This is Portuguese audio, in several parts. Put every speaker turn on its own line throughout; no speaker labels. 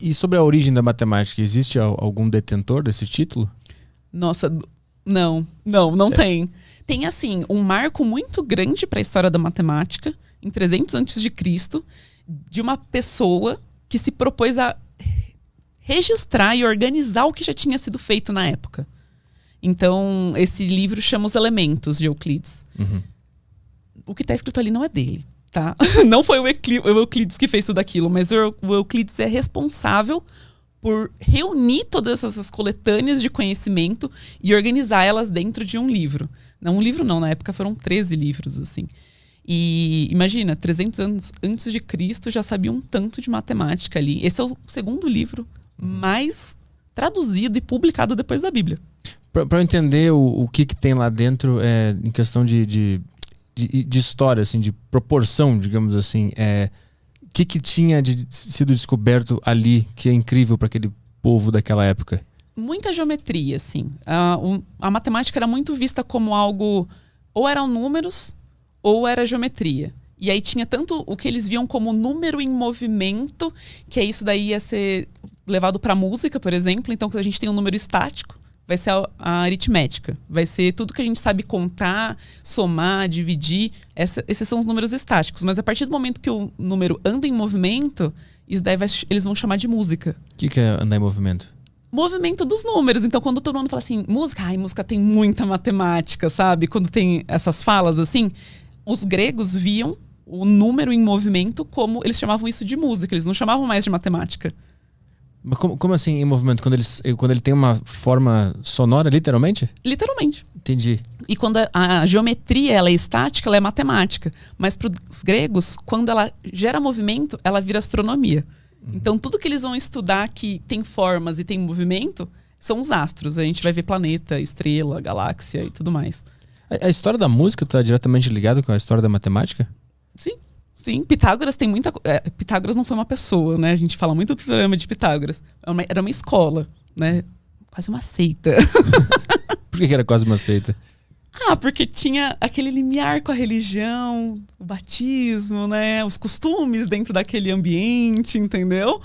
E sobre a origem da matemática, existe algum detentor desse título?
Nossa, não tem. Tem, assim, um marco muito grande para a história da matemática, em 300 a.C., de uma pessoa que se propôs a registrar e organizar o que já tinha sido feito na época. Então, esse livro chama Os Elementos, de Euclides.
Uhum.
O que está escrito ali não é dele, tá? Não foi o Euclides que fez tudo aquilo, mas o Euclides é responsável por reunir todas essas coletâneas de conhecimento e organizar elas dentro de um livro. Não um livro não, na época foram 13 livros, assim. E imagina, 300 anos antes de Cristo já sabia um tanto de matemática ali. Esse é o segundo livro mais traduzido e publicado depois da Bíblia.
Para eu entender o que tem lá dentro, em questão de história, assim, de proporção, digamos assim, o que tinha sido descoberto ali que é incrível para aquele povo daquela época?
Muita geometria, assim. A matemática era muito vista como algo, ou eram números, ou era geometria. E aí tinha tanto o que eles viam como número em movimento, que isso daí ia ser levado para música, por exemplo. Então, quando a gente tem um número estático, vai ser a aritmética. Vai ser tudo que a gente sabe contar, somar, dividir. Esses são os números estáticos. Mas a partir do momento que o número anda em movimento, isso daí eles vão chamar de música.
O que é andar em movimento?
Movimento dos números. Então, quando todo mundo fala assim, música tem muita matemática, sabe? Quando tem essas falas assim, os gregos viam o número em movimento como... Eles chamavam isso de música, eles não chamavam mais de matemática.
Mas como assim em movimento? Quando ele tem uma forma sonora, literalmente?
Literalmente.
Entendi.
E quando a geometria ela é estática, ela é matemática. Mas para os gregos, quando ela gera movimento, ela vira astronomia. Então, tudo que eles vão estudar que tem formas e tem movimento são os astros. A gente vai ver planeta, estrela, galáxia e tudo mais.
A história da música está diretamente ligada com a história da matemática?
Sim. Sim, Pitágoras tem muita... Pitágoras não foi uma pessoa, né? A gente fala muito do teorema de Pitágoras. Era uma escola, né? Quase uma seita.
Por que era quase uma seita?
Porque tinha aquele limiar com a religião, o batismo, né? Os costumes dentro daquele ambiente, entendeu?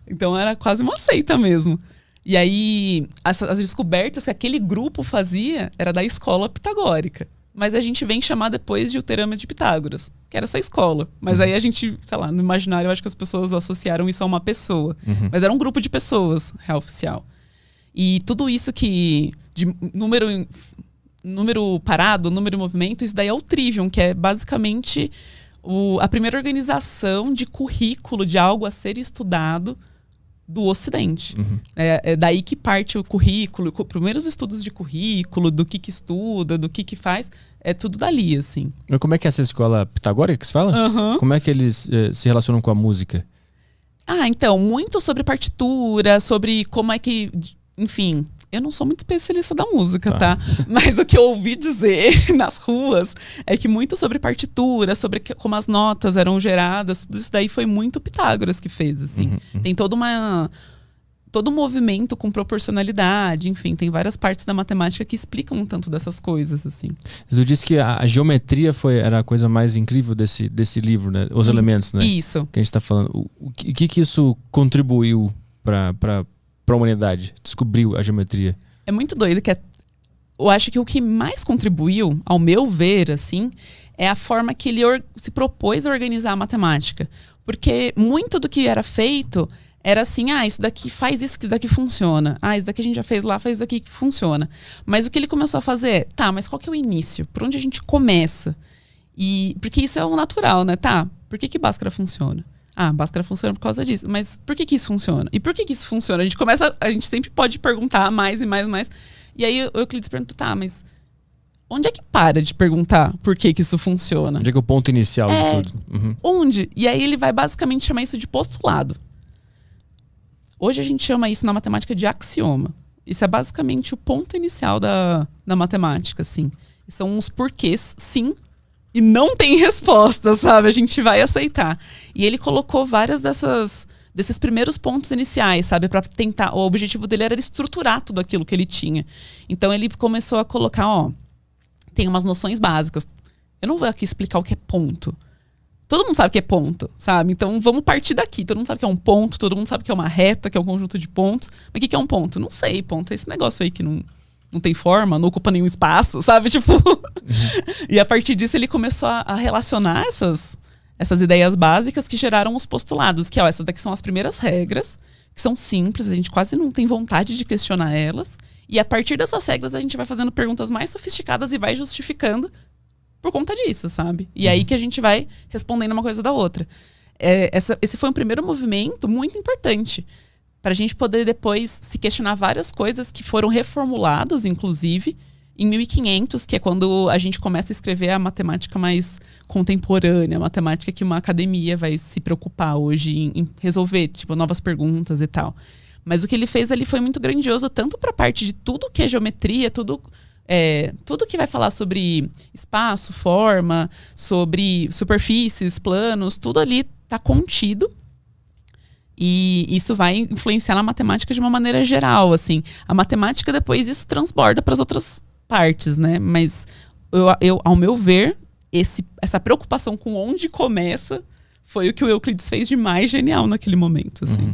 Então era quase uma seita mesmo. E aí, as descobertas que aquele grupo fazia era da escola pitagórica. Mas a gente vem chamar depois de o Teorema de Pitágoras, que era essa escola. Mas aí a gente, sei lá, no imaginário eu acho que as pessoas associaram isso a uma pessoa. Mas era um grupo de pessoas, real oficial. E tudo isso que... de número parado, número em movimento, isso daí é o Trivium, que é basicamente a primeira organização de currículo de algo a ser estudado do Ocidente. É daí que parte o currículo, primeiros estudos de currículo, do que estuda, do que faz, é tudo dali, assim.
Mas como é que é essa escola pitagórica que se fala? Como é que eles se relacionam com a música?
Então, muito sobre partitura, sobre como é que... Enfim, eu não sou muito especialista da música, tá? Mas o que eu ouvi dizer nas ruas é que muito sobre partitura, sobre como as notas eram geradas, tudo isso daí foi muito Pitágoras que fez, assim. Tem todo um movimento com proporcionalidade, enfim, tem várias partes da matemática que explicam um tanto dessas coisas, assim.
Tu disse que a geometria era a coisa mais incrível desse livro, né? Os elementos, né?
Isso.
Que a gente tá falando. O que isso contribuiu para a humanidade? Descobriu a geometria? É
muito doido que eu acho que o que mais contribuiu, ao meu ver, assim, é a forma que ele se propôs a organizar a matemática. Porque muito do que era feito era assim, isso daqui faz isso, que isso daqui funciona. Isso daqui a gente já fez lá, faz isso daqui que funciona. Mas o que ele começou a fazer é, mas qual que é o início? Por onde a gente começa? Porque isso é o natural, né? Por que Bhaskara funciona? Bhaskara funciona por causa disso. Mas por que isso funciona? E por que isso funciona? A gente sempre pode perguntar mais e mais e mais. E aí o Euclides pergunta, mas onde é que para de perguntar por que isso funciona?
Onde é que é o ponto inicial de tudo?
Onde? E aí ele vai basicamente chamar isso de postulado. Hoje a gente chama isso na matemática de axioma. Isso é basicamente o ponto inicial da matemática, assim. São uns porquês, sim, e não tem resposta, sabe? A gente vai aceitar. E ele colocou várias desses primeiros pontos iniciais, sabe? Para tentar... O objetivo dele era estruturar tudo aquilo que ele tinha. Então ele começou a colocar, tem umas noções básicas. Eu não vou aqui explicar o que é ponto. todo mundo sabe que é ponto, sabe? Então vamos partir daqui. Todo mundo sabe que é um ponto, todo mundo sabe que é uma reta, que é um conjunto de pontos. Mas o que é um ponto? Não sei, ponto é esse negócio aí que não tem forma, não ocupa nenhum espaço, sabe? Tipo. E a partir disso ele começou a relacionar essas ideias básicas que geraram os postulados, que essas daqui são as primeiras regras, que são simples, a gente quase não tem vontade de questionar elas. E a partir dessas regras a gente vai fazendo perguntas mais sofisticadas e vai justificando por conta disso, sabe? E aí que a gente vai respondendo uma coisa da outra. Esse foi um primeiro movimento muito importante para a gente poder depois se questionar várias coisas que foram reformuladas, inclusive, em 1500, que é quando a gente começa a escrever a matemática mais contemporânea, a matemática que uma academia vai se preocupar hoje em resolver, tipo, novas perguntas e tal. Mas o que ele fez ali foi muito grandioso, tanto para a parte de tudo que é geometria, tudo que vai falar sobre espaço, forma, sobre superfícies, planos, tudo ali está contido. E isso vai influenciar na matemática de uma maneira geral, assim. A matemática, depois, isso transborda para as outras partes, né? Mas, ao meu ver, essa preocupação com onde começa foi o que o Euclides fez de mais genial naquele momento, assim.